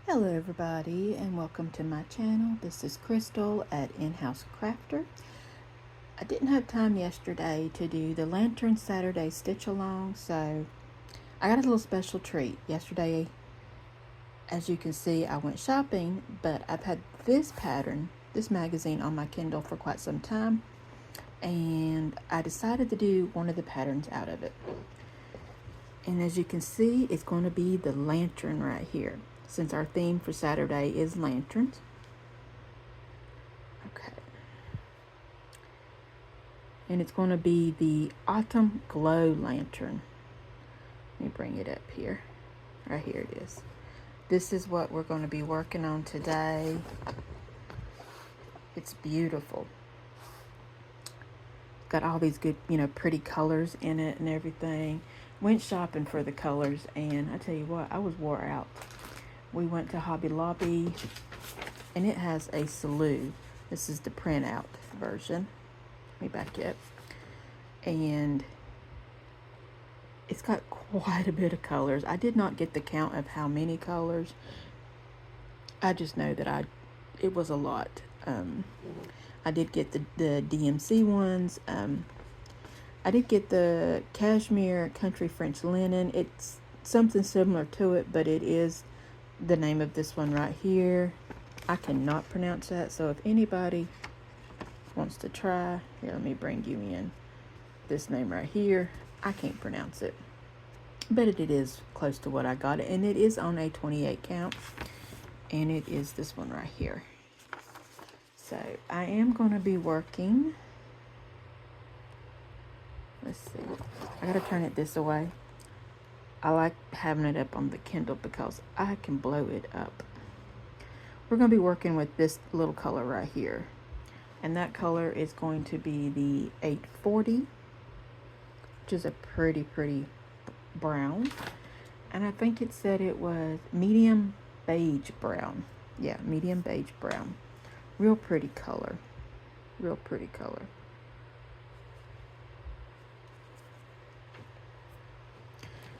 Hello everybody and welcome to my channel. This is Crystal at Inhousecrafter. I didn't have time yesterday to do the Lantern Saturday stitch along, so I got a little special treat. Yesterday, as you can see, I went shopping, but I've had this pattern, this magazine on my Kindle for quite some time, and I decided to do one of the patterns out of it. And as you can see, it's going to be the lantern right here, since our theme for Saturday is lanterns. Okay. And it's going to be the Autumn Glow Lantern. Let me bring it up here. Right here it is. This is what we're going to be working on today. It's beautiful. Got all these good, pretty colors in it and everything. Went shopping for the colors, and I tell you what, I was wore out. We went to Hobby Lobby, and it has a slew. This is the printout version. Let me back up. And it's got quite a bit of colors. I did not get the count of how many colors. I just know that it was a lot. I did get the DMC ones. I did get the Cashmere Country French Linen. It's something similar to it, but it is the name of this one right here. I cannot pronounce that, so if anybody wants to try, here, let me bring you in. This name right here, I can't pronounce it, but it is close to what I got, and it is on a 28 count, and it is this one right here. So I am going to be working. Let's see. I gotta turn it this way. I like having it up on the Kindle because I can blow it up. We're going to be working with this little color right here. And that color is going to be the 840, which is a pretty brown. And I think it said it was medium beige brown. Yeah, medium beige brown. Real pretty color. Real pretty color.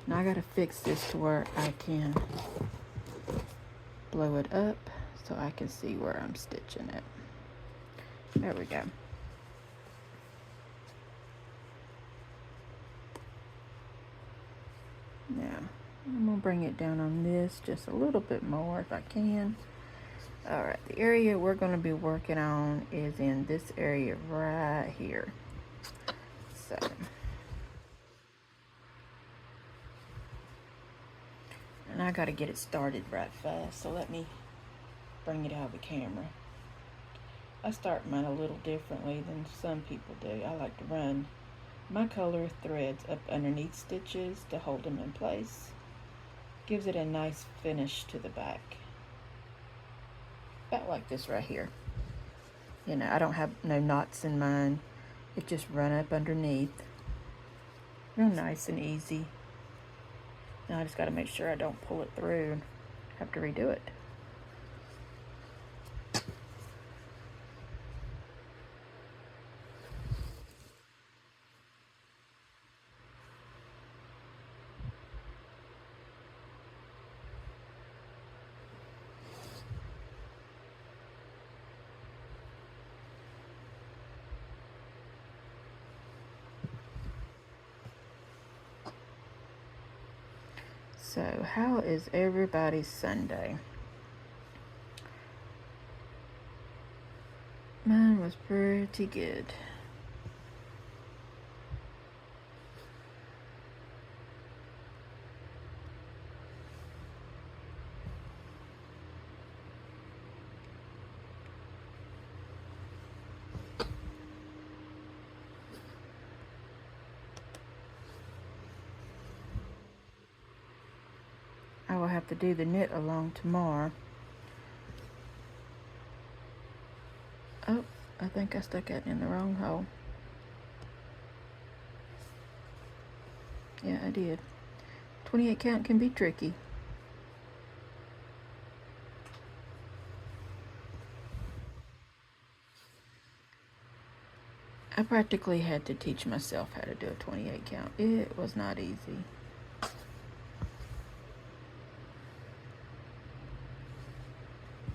Now I gotta fix this to where I can blow it up so I can see where I'm stitching it. There we go. Now I'm gonna bring it down on this just a little bit more if I can. All right, the area we're gonna be working on is in this area right here. So and I gotta get it started right fast, so let me bring it out of the camera. I start mine a little differently than some people do. I like to run my color threads up underneath stitches to hold them in place. Gives it a nice finish to the back. About like this right here. I don't have no knots in mine. It just run up underneath. Real nice and easy. Now I just got to make sure I don't pull it through and have to redo it. So, how is everybody's Sunday? Mine was pretty good. I will have to do the knit along tomorrow. Oh, I think I stuck it in the wrong hole. Yeah, I did. 28 count can be tricky. I practically had to teach myself how to do a 28 count. It was not easy.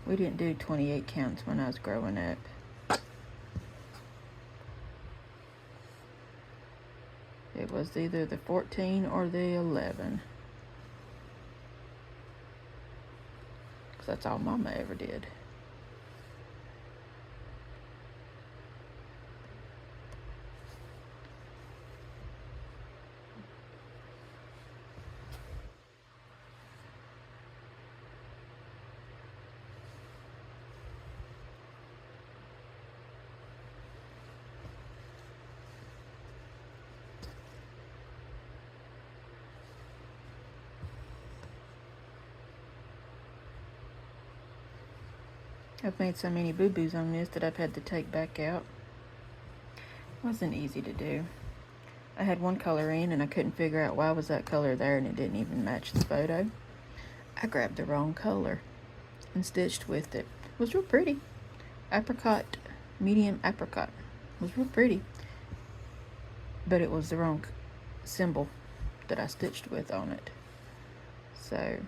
We didn't do 28 counts when I was growing up. It was either the 14 or the 11. Because that's all Mama ever did. I've made so many boo-boos on this that I've had to take back out. It wasn't easy to do. I had one color in and I couldn't figure out why was that color there and it didn't even match the photo. I grabbed the wrong color and stitched with it. It was real pretty. Apricot, medium apricot. It was real pretty. But it was the wrong symbol that I stitched with on it. So,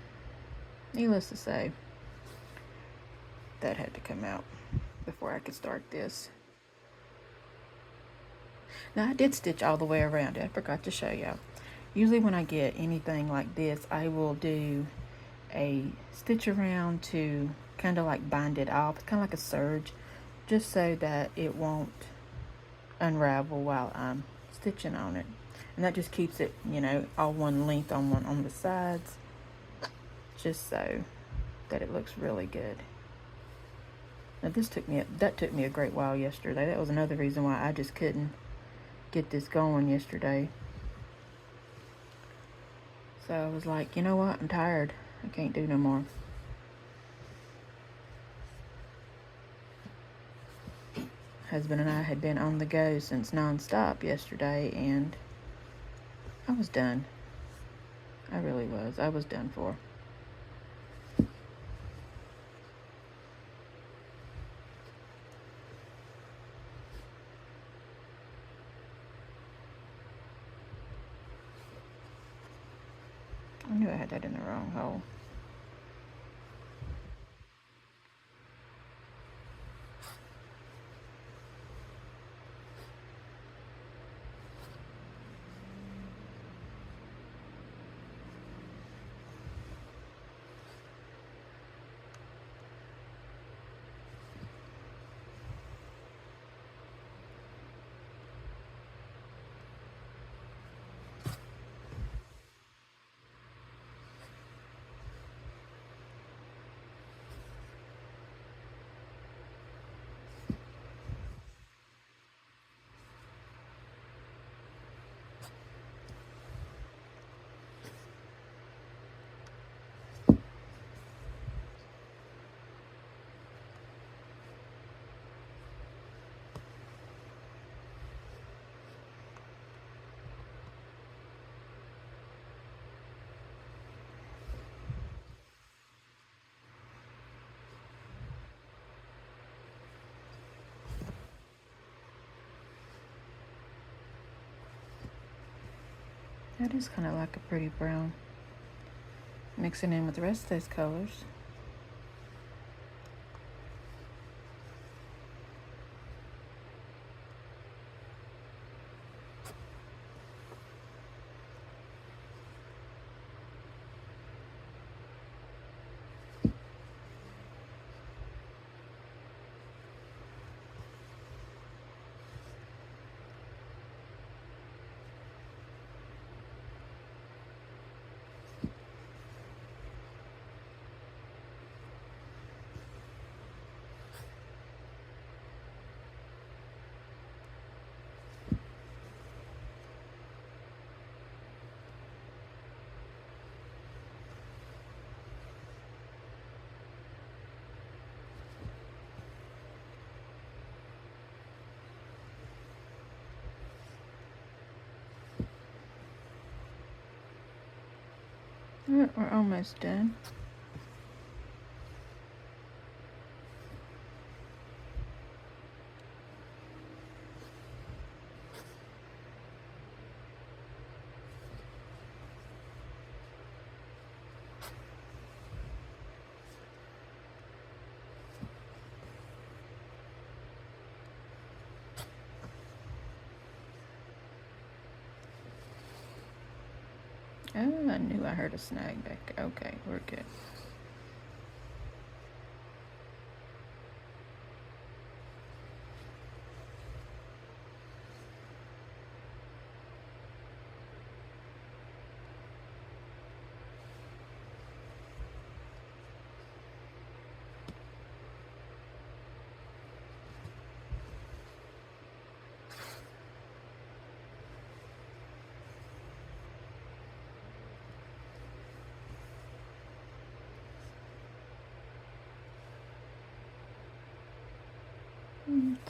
needless to say, that had to come out before I could start this. Now I did stitch all the way around it. I forgot to show y'all. Usually when I get anything like this, I will do a stitch around to kind of like bind it off. It's kind of like a serge, just so that it won't unravel while I'm stitching on it. And that just keeps it, you know, all one length on the sides, just so that it looks really good. Now that took me a great while yesterday. That was another reason why I just couldn't get this going yesterday. So I was like, you know what? I'm tired. I can't do no more. Husband and I had been on the go since nonstop yesterday, and I was done. I really was. I was done for. I knew I had that in the wrong hole. That is kind of like a pretty brown. Mixing in with the rest of those colors. We're almost done. Oh, I knew I heard a snag back. Okay, we're good.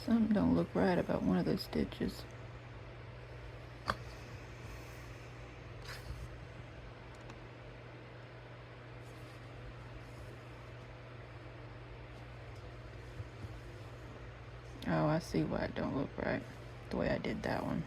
Something don't look right about one of those stitches. Oh, I see why it don't look right. The way I did that one.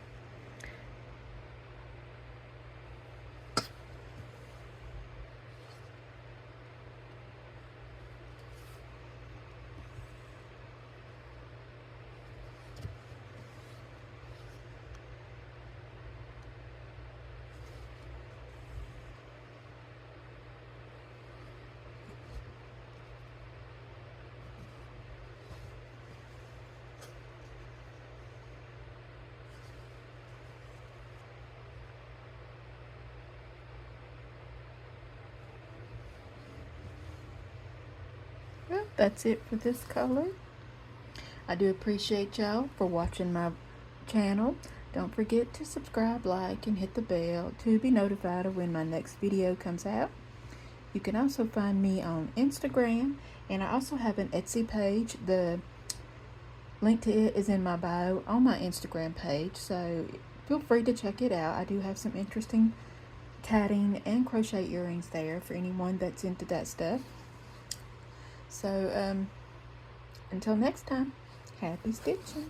Well, that's it for this color. I do appreciate y'all for watching my channel. Don't forget to subscribe, like, and hit the bell to be notified of when my next video comes out. You can also find me on Instagram, and I also have an Etsy page. The link to it is in my bio on my Instagram page, so feel free to check it out. I do have some interesting tatting and crochet earrings there for anyone that's into that stuff. So until next time, happy stitching.